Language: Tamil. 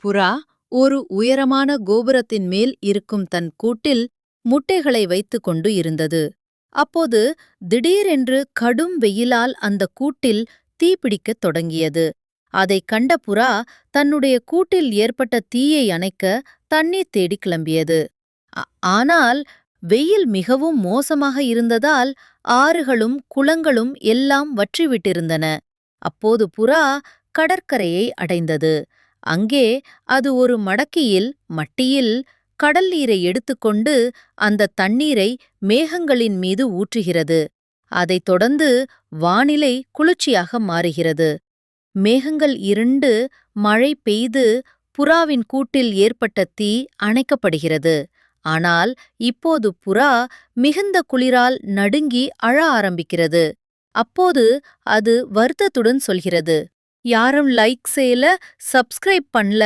புறா ஒரு உயரமான கோபுரத்தின் மேல் இருக்கும் தன் கூட்டில் முட்டைகளை வைத்துக் கொண்டு இருந்தது. அப்போது திடீரென்று கடும் வெயிலால் அந்த கூட்டில் தீப்பிடிக்கத் தொடங்கியது. அதைக் கண்ட புறா தன்னுடைய கூட்டில் ஏற்பட்ட தீயை அணைக்க தண்ணீர் தேடி கிளம்பியது. ஆனால் வெயில் மிகவும் மோசமாக இருந்ததால் ஆறுகளும் குளங்களும் எல்லாம் வற்றிவிட்டிருந்தன. அப்போது புறா கடற்கரையை அடைந்தது. அங்கே அது ஒரு மட்டியில் கடல் நீரை எடுத்துக்கொண்டு அந்த தண்ணீரை மேகங்களின் மீது ஊற்றுகிறது. அதைத் தொடர்ந்து வானிலை குளிர்ச்சியாக மாறுகிறது. மேகங்கள் இருண்டு மழை பெய்து புறாவின் கூட்டில் ஏற்பட்ட தீ அணைக்கப்படுகிறது. ஆனால் இப்போது புறா மிகுந்த குளிரால் நடுங்கி அழ ஆரம்பிக்கிறது. அப்போது அது வருத்தத்துடன் சொல்கிறது, யாரும் லைக் செய்யல, சப்ஸ்கிரைப் பண்ணல.